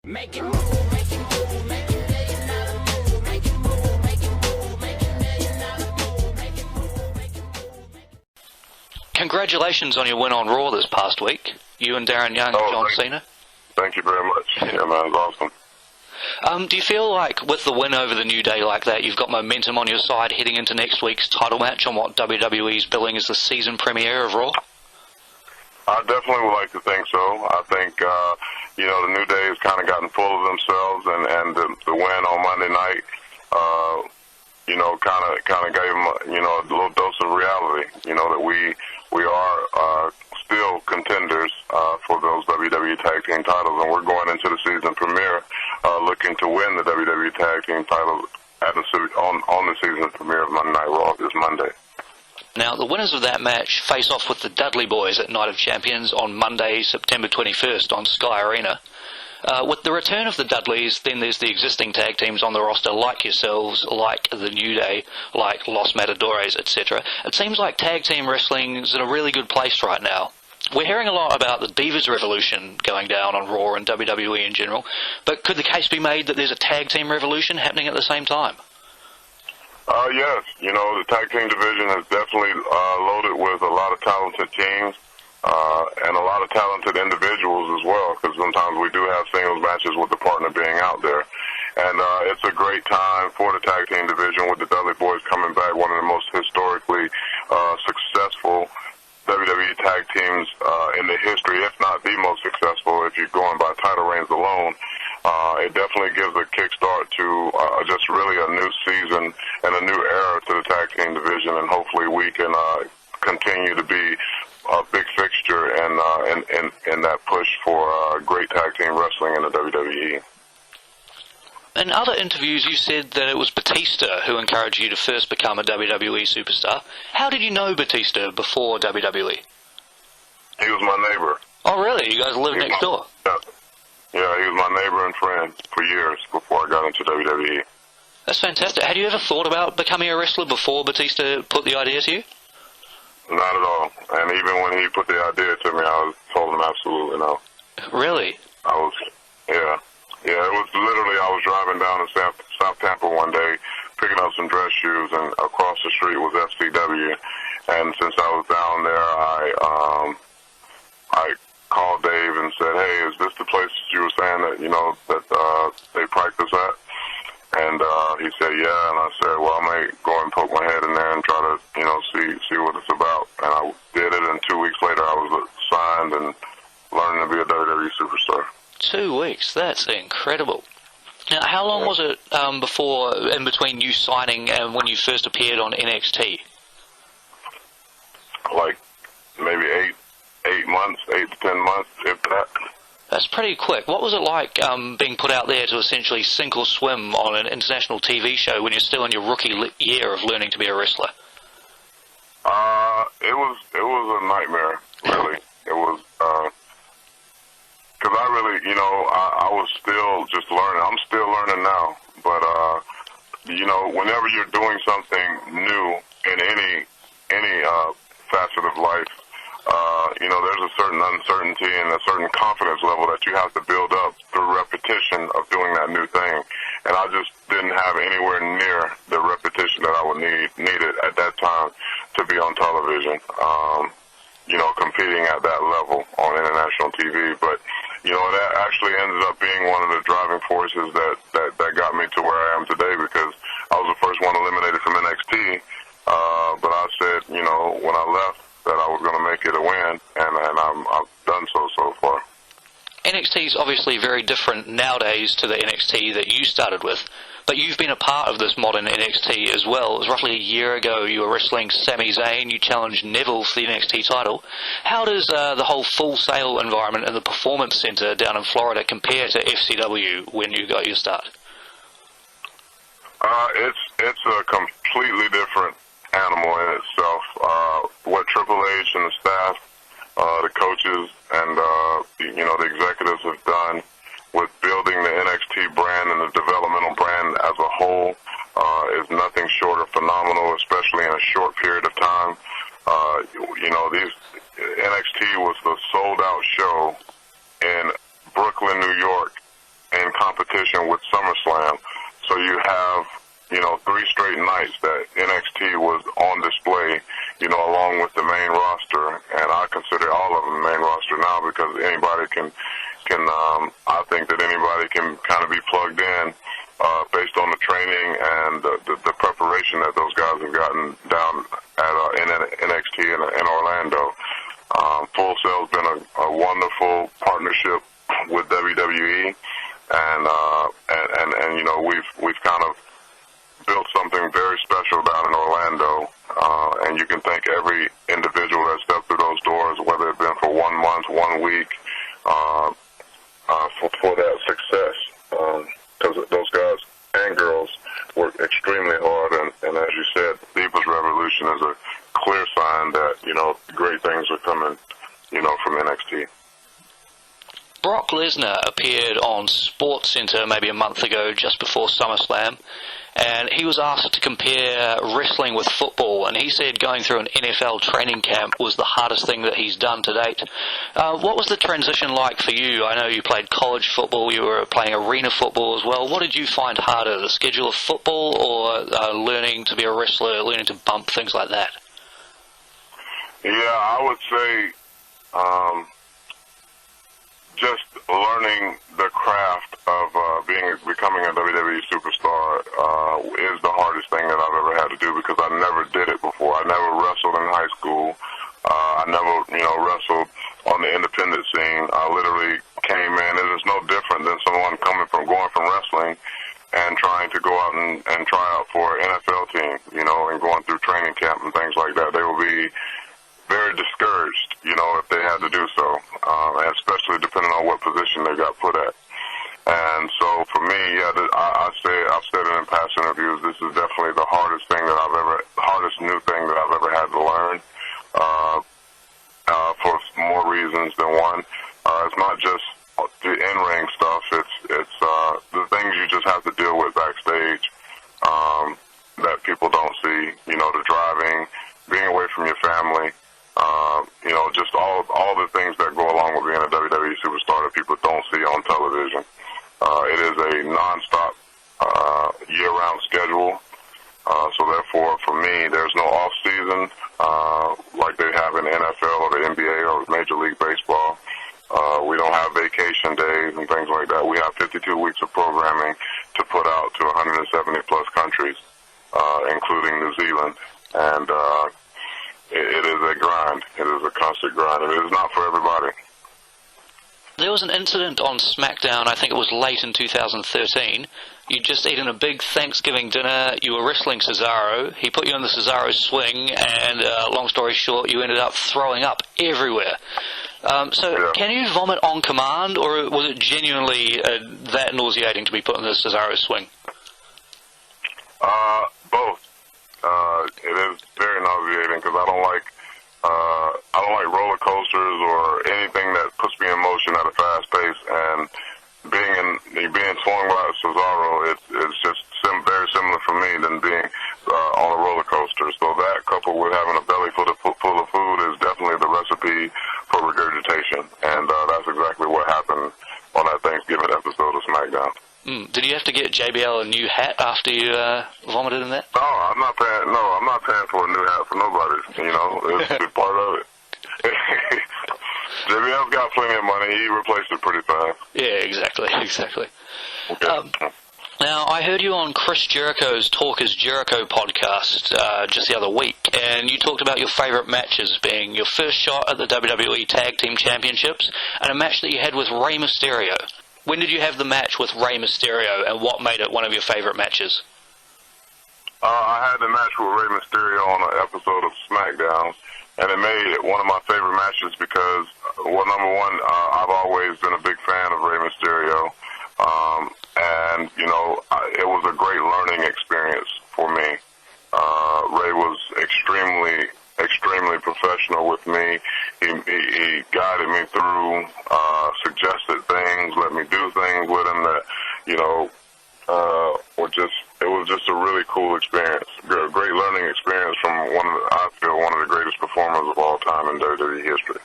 Make it move, make it move, make it $1 million move, make it move, make it move, make it $1 million move, make it move, make it move, make it. Congratulations on your win on Raw this past week. You and Darren Young and John Cena. Thank you very much. Yeah, man, it was awesome. Do you feel like with the win over the New Day like that, you've got momentum on your side heading into next week's title match on what WWE's billing as the season premiere of Raw? I definitely would like to think so. I think, the New Day has kind of gotten full of themselves, and the win on Monday night, kind of gave them, a little dose of reality, that we are still contenders for those WWE Tag Team titles, and we're going into the season premiere looking to win the WWE Tag Team titles on the season premiere of Monday Night Raw this Monday. Now, the winners of that match face off with the Dudley Boys at Night of Champions on Monday, September 21st on Sky Arena. With the return of the Dudleys, then there's the existing tag teams on the roster like yourselves, like the New Day, like Los Matadores, etc. It seems like tag team wrestling is in a really good place right now. We're hearing a lot about the Divas Revolution going down on Raw and WWE in general, but could the case be made that there's a tag team revolution happening at the same time? Yes. The tag team division is definitely loaded with a lot of talented teams and a lot of talented individuals as well, because sometimes we do have singles matches with the partner being out there. And it's a great time for the tag team division with the Dudley Boys coming back, one of the most historically successful WWE tag teams in the history, if not the most successful, if you're going by title reigns alone. It definitely gives a kickstart to just really a new season and a new era to the tag team division, and hopefully we can continue to be a big fixture in that push for great tag team wrestling in the WWE. In other interviews, you said that it was Batista who encouraged you to first become a WWE superstar. How did you know Batista before WWE? He was my neighbor. Oh, really? You guys live next door? Yeah, he was my neighbor and friend for years before I got into WWE. That's fantastic. Had you ever thought about becoming a wrestler before Batista put the idea to you? Not at all. And even when he put the idea to me, I told him absolutely no. Really? Yeah, it was literally, I was driving down to South Tampa one day, picking up some dress shoes, and across the street was FCW. And since I was down there, I called Dave and said, "Hey, is this the place that you were saying that, that they practice at?" And he said, "Yeah." And I said, "Well, I might go and poke my head in there and try to, see what it's about." And I did it, and 2 weeks later I was signed and learning to be a WWE superstar. 2 weeks? That's incredible. Now, how long was it in between you signing and when you first appeared on NXT? Like maybe 8 months, 8 to 10 months, if that. That's pretty quick. What was it like being put out there to essentially sink or swim on an international TV show when you're still in your rookie year of learning to be a wrestler? It was a nightmare, really. It was, because I really, I was still just learning. I'm still learning now, but, whenever you're doing something new in any facet of life, there's a certain uncertainty and a certain confidence level that you have to build up through repetition of doing that new thing. And I just didn't have anywhere near the repetition that I would needed at that time to be on television, competing at that level on international TV. But, that actually ended up being one of the driving forces that got me to where I am today, because I was the first one eliminated from NXT. But I said, when I left, that I was going to make it a win, and I've done so far. NXT is obviously very different nowadays to the NXT that you started with, but you've been a part of this modern NXT as well. It was roughly a year ago you were wrestling Sami Zayn, you challenged Neville for the NXT title. How does the whole Full Sail environment in the Performance Center down in Florida compare to FCW when you got your start? It's a completely different animal in itself. What Triple H and the staff, the coaches, and the executives have done with building the NXT brand and the developmental brand as a whole is nothing short of phenomenal, especially in a short period of time. These NXT was the sold-out show in Brooklyn, New York, in competition with SummerSlam. So you have, 3 straight nights that NXT was on display, along with the main roster, and I consider all of them main roster now because anybody can I think that anybody can kind of be plugged in based on the training and the preparation that those guys have gotten down at in NXT in Orlando. Full Sail's been a wonderful partnership with WWE, and we've kind of built something very special down in Orlando, and you can thank every individual that stepped through those doors, whether it's been for 1 month, 1 week, for that success, because those guys and girls work extremely hard, and as you said, Divas Revolution is a clear sign that, great things are coming, from NXT. Brock Lesnar appeared on SportsCenter maybe a month ago, just before SummerSlam, and he was asked to compare wrestling with football, and he said going through an NFL training camp was the hardest thing that he's done to date. What was the transition like for you? I know you played college football, you were playing arena football as well. What did you find harder, the schedule of football or learning to be a wrestler, learning to bump, things like that? Yeah, I would say just learning the craft of becoming a WWE superstar is the hardest thing that I've ever had to do because I never did it before. I never wrestled in high school. I never, wrestled on the independent scene. I literally came in. It is no different than someone going from wrestling and trying to go out and try out for an NFL team, and going through training camp and things like that. They will be very discouraged, if they had to do so, and especially depending on what position they got put at. And so for me, I've said it in past interviews, this is definitely the hardest new thing that I've ever had to learn, for more reasons than one. It's not just the in-ring stuff, it's the things you just have to deal with backstage, that people don't see, the driving, being away from your family, just all the things that go along with being a WWE superstar that people don't see on television. It is a non-stop, year-round schedule. So therefore, for me, there's no off-season like they have in the NFL or the NBA or Major League Baseball. We don't have vacation days and things like that. We have 52 weeks of programming to put out to 170-plus countries, including New Zealand. And it is a grind. It is a constant grind. And it is not for everybody. There was an incident on SmackDown, I think it was late in 2013. You'd just eaten a big Thanksgiving dinner, you were wrestling Cesaro, he put you on the Cesaro swing, and long story short, you ended up throwing up everywhere. Can you vomit on command, or was it genuinely that nauseating to be put on the Cesaro swing? Both. It is very nauseating because I don't like roller coasters or anything that puts me in motion at a fast pace. And being swung by Cesaro, it's just very similar for me than being on a roller coaster. So that, coupled with having a belly full of food, is definitely the recipe for regurgitation. And that's exactly what happened on that Thanksgiving episode of SmackDown. Did you have to get JBL a new hat after you vomited in that? No, I'm not paying for a new hat for nobody. It's part of it. JBL's got plenty of money. He replaced it pretty fast. Yeah, exactly. Okay. Now, I heard you on Chris Jericho's Talk is Jericho podcast just the other week, and you talked about your favorite matches being your first shot at the WWE Tag Team Championships and a match that you had with Rey Mysterio. When did you have the match with Rey Mysterio, and what made it one of your favorite matches? I had the match with Rey Mysterio on an episode of SmackDown, and it made it one of my favorite matches because, well, number one, I've always been a big fan of Rey Mysterio, and, it was a great learning experience for me. Rey was extremely professional with me. He guided me through, suggested things, let me do things with him that, it was just a really cool experience. A great learning experience from one of the greatest performers of all time in WWE history.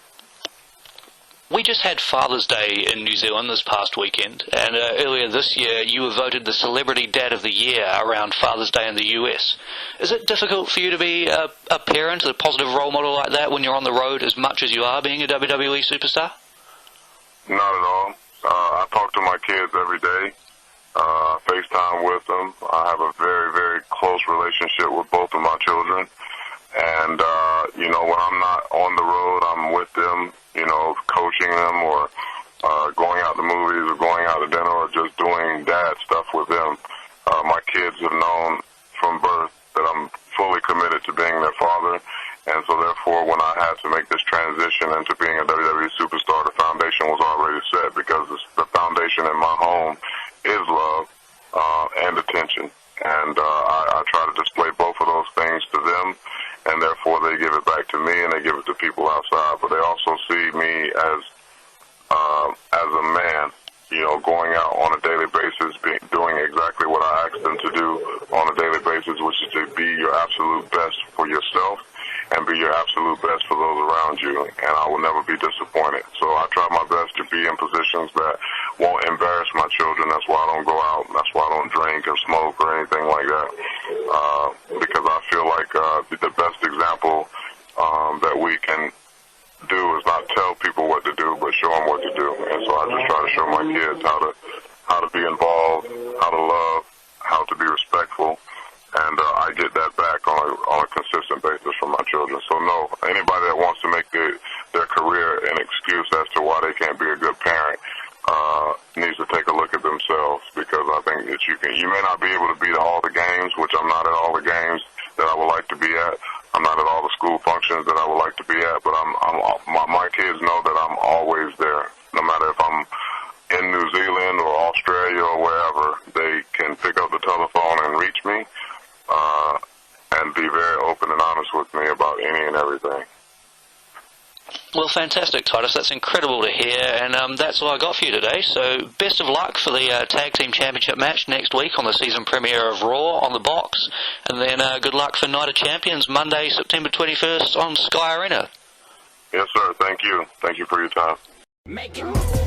We just had Father's Day in New Zealand this past weekend, and earlier this year you were voted the Celebrity Dad of the Year around Father's Day in the US. Is it difficult for you to be a parent, a positive role model like that when you're on the road as much as you are being a WWE superstar? Not at all. I talk to my kids every day, FaceTime with them. I have a very, very close relationship with both of my children. And, when I'm not on the road, I'm with them, coaching them or going out to movies or going out to dinner or just doing dad stuff with them. My kids have known from birth that I'm fully committed to being their father. And so, therefore, when I had to make this transition into being a WWE superstar, the foundation was already set because the foundation in my home is love and attention. And I try to display both of those things to them, and therefore they give it back to me and they give it to people outside. But they also see me as a man, going out on a daily basis, doing exactly what I ask them to do on a daily basis, which is to be your absolute best for yourself and be your absolute best for those around you, and I will never be disappointed. So I try my best to be in positions that won't embarrass my children. That's why I don't go out. That's why I don't drink or smoke or anything like that, because I feel like the best example that we can do is not tell people what to do, but show them what to do. And so I just try to show my kids how to be involved, how to love, how to be respectful. And I get that back on a consistent basis from my children. So no, anybody that wants to make their career an excuse as to why they can't be a good parent needs to take a look at themselves, because I think that you may not be able to be at all the games, which I'm not at all the games that I would like to be at. I'm not at all the school functions that I would like to be at, but my kids know that I'm always there. No matter if I'm in New Zealand or Australia or wherever, they can pick up the telephone and reach me. And be very open and honest with me about any and everything. Well, fantastic, Titus. That's incredible to hear, and that's all I got for you today. So best of luck for the Tag Team Championship match next week on the season premiere of Raw on the box, and then good luck for Night of Champions Monday, September 21st on Sky Arena. Yes, sir. Thank you. Thank you for your time. Make it move.